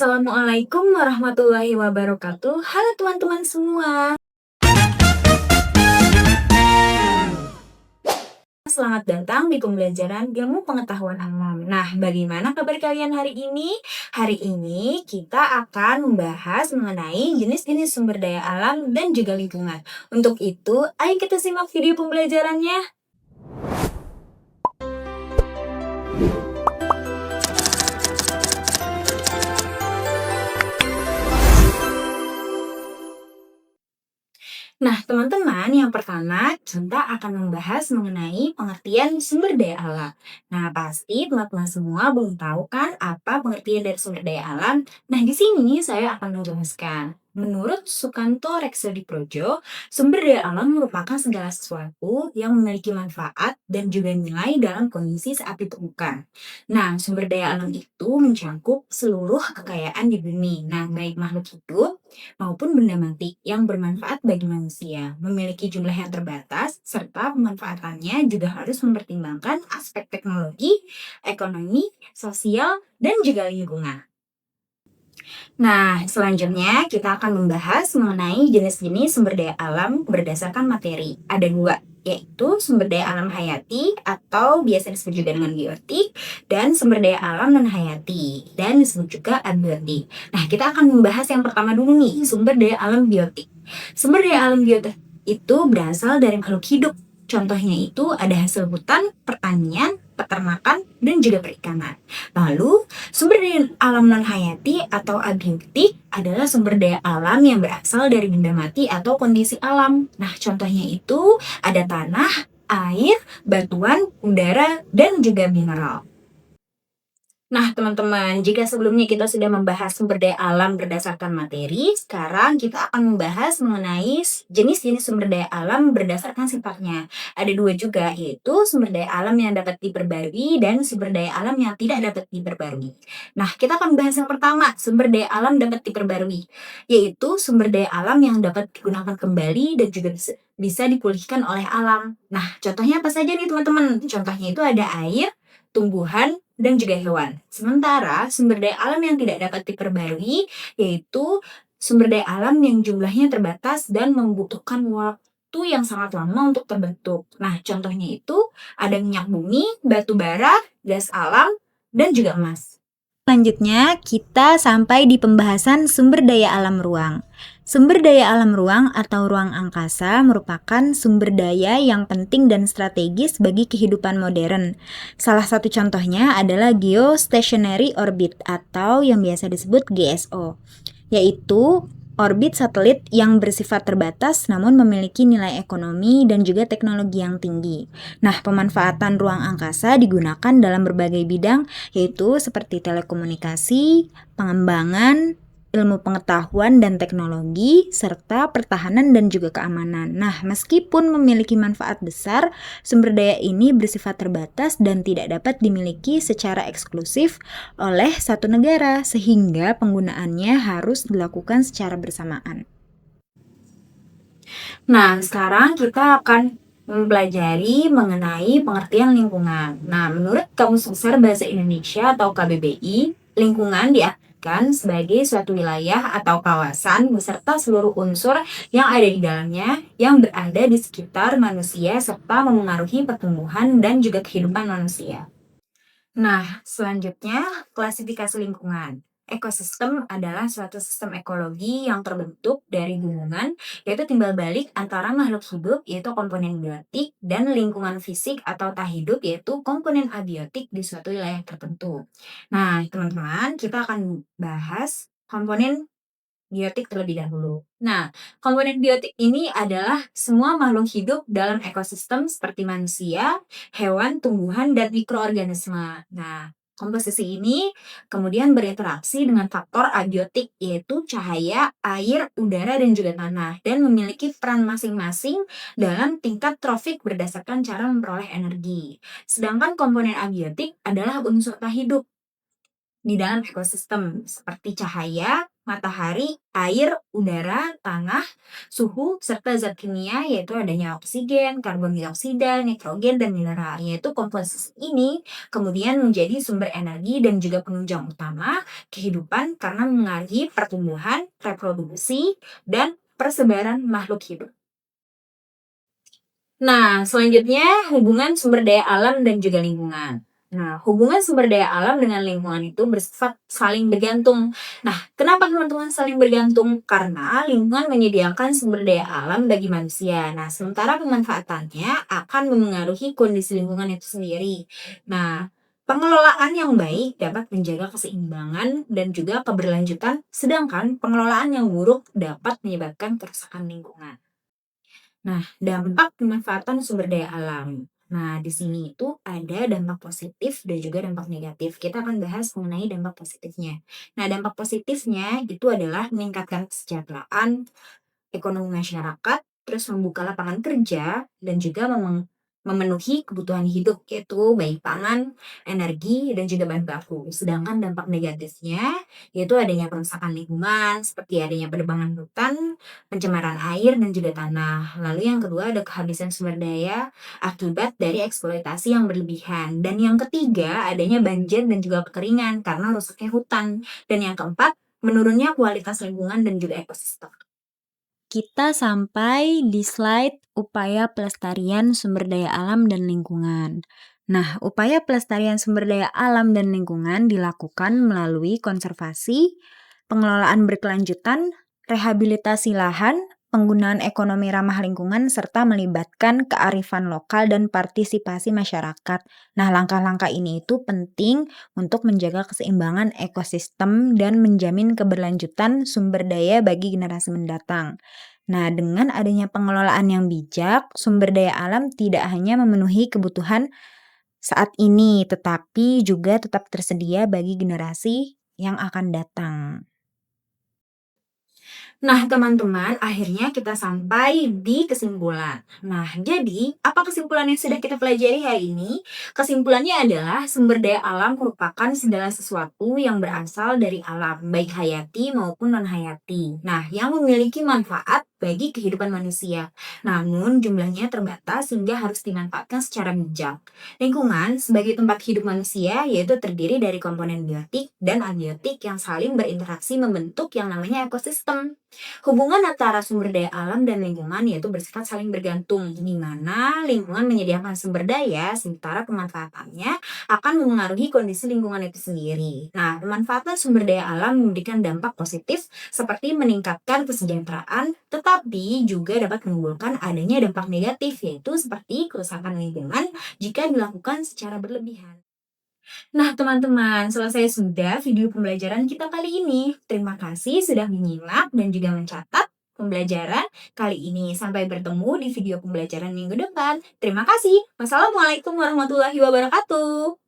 Assalamualaikum warahmatullahi wabarakatuh. Halo teman-teman semua. Selamat datang di pembelajaran ilmu pengetahuan alam. Nah, bagaimana kabar kalian hari ini? Hari ini kita akan membahas mengenai jenis-jenis sumber daya alam dan juga lingkungan. Untuk itu, ayo kita simak video pembelajarannya. Nah, teman-teman, yang pertama kita akan membahas mengenai pengertian sumber daya alam. Nah, pasti teman-teman semua belum tahu kan apa pengertian dari sumber daya alam? Nah, di sini saya akan menjelaskan. Menurut Sukanto Reksodiprodjo, sumber daya alam merupakan segala sesuatu yang memiliki manfaat dan juga nilai dalam kondisi saat ditemukan. Nah, sumber daya alam itu mencakup seluruh kekayaan di bumi. Nah, baik makhluk hidup maupun benda mati yang bermanfaat bagi manusia, memiliki jumlah yang terbatas, serta pemanfaatannya juga harus mempertimbangkan aspek teknologi, ekonomi, sosial, dan juga lingkungan. Nah, selanjutnya kita akan membahas mengenai jenis-jenis sumber daya alam berdasarkan materi. Ada dua, yaitu sumber daya alam hayati atau biasa disebut juga dengan biotik, dan sumber daya alam non-hayati, dan disebut juga abiotik. Nah, kita akan membahas yang pertama dulu nih, sumber daya alam biotik. Sumber daya alam biotik itu berasal dari makhluk hidup. Contohnya itu ada hasil hutan, pertanian, peternakan, dan juga perikanan. Lalu, sumber daya alam non-hayati atau abiotik adalah sumber daya alam yang berasal dari benda mati atau kondisi alam. Nah, contohnya itu ada tanah, air, batuan, udara, dan juga mineral. Nah, teman-teman, jika sebelumnya kita sudah membahas sumber daya alam berdasarkan materi, sekarang kita akan membahas mengenai jenis-jenis sumber daya alam berdasarkan sifatnya. Ada dua juga, yaitu sumber daya alam yang dapat diperbarui dan sumber daya alam yang tidak dapat diperbarui. Nah, kita akan membahas yang pertama, sumber daya alam dapat diperbarui, yaitu sumber daya alam yang dapat digunakan kembali dan juga bisa dipulihkan oleh alam. Nah, contohnya apa saja nih teman-teman? Contohnya itu ada air, tumbuhan, dan juga hewan. Sementara sumber daya alam yang tidak dapat diperbarui yaitu sumber daya alam yang jumlahnya terbatas dan membutuhkan waktu yang sangat lama untuk terbentuk. Nah, contohnya itu ada minyak bumi, batu bara, gas alam, dan juga emas. Selanjutnya, kita sampai di pembahasan sumber daya alam ruang. Sumber daya alam ruang atau ruang angkasa merupakan sumber daya yang penting dan strategis bagi kehidupan modern. Salah satu contohnya adalah geostationary orbit atau yang biasa disebut GSO, yaitu orbit satelit yang bersifat terbatas namun memiliki nilai ekonomi dan juga teknologi yang tinggi. Nah, pemanfaatan ruang angkasa digunakan dalam berbagai bidang yaitu seperti telekomunikasi, pengembangan, ilmu pengetahuan dan teknologi, serta pertahanan dan juga keamanan. Nah, meskipun memiliki manfaat besar, sumber daya ini bersifat terbatas dan tidak dapat dimiliki secara eksklusif oleh satu negara, sehingga penggunaannya harus dilakukan secara bersamaan. Nah, sekarang kita akan mempelajari mengenai pengertian lingkungan. Nah, menurut Kamus Besar Bahasa Indonesia atau KBBI, lingkungan diartikan sebagai suatu wilayah atau kawasan beserta seluruh unsur yang ada di dalamnya yang berada di sekitar manusia serta memengaruhi pertumbuhan dan juga kehidupan manusia. Nah, selanjutnya klasifikasi lingkungan. Ekosistem adalah suatu sistem ekologi yang terbentuk dari hubungan, yaitu timbal balik antara makhluk hidup, yaitu komponen biotik, dan lingkungan fisik atau tak hidup, yaitu komponen abiotik di suatu wilayah tertentu. Nah, teman-teman, kita akan bahas komponen biotik terlebih dahulu. Nah, komponen biotik ini adalah semua makhluk hidup dalam ekosistem seperti manusia, hewan, tumbuhan, dan mikroorganisme. Nah, komposisi ini kemudian berinteraksi dengan faktor abiotik yaitu cahaya, air, udara, dan juga tanah dan memiliki peran masing-masing dalam tingkat trofik berdasarkan cara memperoleh energi. Sedangkan komponen abiotik adalah unsur tak hidup di dalam ekosistem seperti cahaya, matahari, air, udara, tanah, suhu, serta zat kimia yaitu adanya oksigen, karbon dioksida, nitrogen, dan mineral. Yaitu komposisi ini kemudian menjadi sumber energi dan juga penunjang utama kehidupan karena mengaruhi pertumbuhan, reproduksi, dan persebaran makhluk hidup. Nah, selanjutnya hubungan sumber daya alam dan juga lingkungan. Nah, hubungan sumber daya alam dengan lingkungan itu bersifat saling bergantung. Nah, kenapa teman-teman saling bergantung? Karena lingkungan menyediakan sumber daya alam bagi manusia. Nah, sementara pemanfaatannya akan memengaruhi kondisi lingkungan itu sendiri. Nah, pengelolaan yang baik dapat menjaga keseimbangan dan juga keberlanjutan, sedangkan pengelolaan yang buruk dapat menyebabkan kerusakan lingkungan. Nah, dampak pemanfaatan sumber daya alam. Nah, di sini itu ada dampak positif dan juga dampak negatif. Kita akan bahas mengenai dampak positifnya. Nah, dampak positifnya itu adalah meningkatkan kesejahteraan ekonomi masyarakat, terus membuka lapangan kerja, dan juga memenuhi kebutuhan hidup, yaitu baik pangan, energi, dan juga bahan baku. Sedangkan dampak negatifnya, yaitu adanya kerusakan lingkungan, seperti adanya penebangan hutan, pencemaran air, dan juga tanah. Lalu yang kedua ada kehabisan sumber daya akibat dari eksploitasi yang berlebihan. Dan yang ketiga adanya banjir dan juga kekeringan karena rusaknya hutan. Dan yang keempat, menurunnya kualitas lingkungan dan juga ekosistem. Kita sampai di slide upaya pelestarian sumber daya alam dan lingkungan. Nah, upaya pelestarian sumber daya alam dan lingkungan dilakukan melalui konservasi, pengelolaan berkelanjutan, rehabilitasi lahan, penggunaan ekonomi ramah lingkungan, serta melibatkan kearifan lokal dan partisipasi masyarakat. Nah, langkah-langkah ini itu penting untuk menjaga keseimbangan ekosistem dan menjamin keberlanjutan sumber daya bagi generasi mendatang. Nah, dengan adanya pengelolaan yang bijak, sumber daya alam tidak hanya memenuhi kebutuhan saat ini, tetapi juga tetap tersedia bagi generasi yang akan datang. Nah, teman-teman, akhirnya kita sampai di kesimpulan. Nah, jadi apa kesimpulan yang sudah kita pelajari hari ini? Kesimpulannya adalah sumber daya alam merupakan segala sesuatu yang berasal dari alam, baik hayati maupun non-hayati. Nah, yang memiliki manfaat bagi kehidupan manusia. Namun, jumlahnya terbatas sehingga harus dimanfaatkan secara bijak. Lingkungan sebagai tempat hidup manusia yaitu terdiri dari komponen biotik dan abiotik yang saling berinteraksi membentuk yang namanya ekosistem. Hubungan antara sumber daya alam dan lingkungan yaitu bersifat saling bergantung, di mana lingkungan menyediakan sumber daya, sementara pemanfaatannya akan memengaruhi kondisi lingkungan itu sendiri. Nah, pemanfaatan sumber daya alam memberikan dampak positif seperti meningkatkan kesejahteraan, tetapi juga dapat menimbulkan adanya dampak negatif, yaitu seperti kerusakan lingkungan jika dilakukan secara berlebihan. Nah, teman-teman, selesai sudah video pembelajaran kita kali ini. Terima kasih sudah menyimak dan juga mencatat pembelajaran kali ini. Sampai bertemu di video pembelajaran minggu depan. Terima kasih. Wassalamualaikum warahmatullahi wabarakatuh.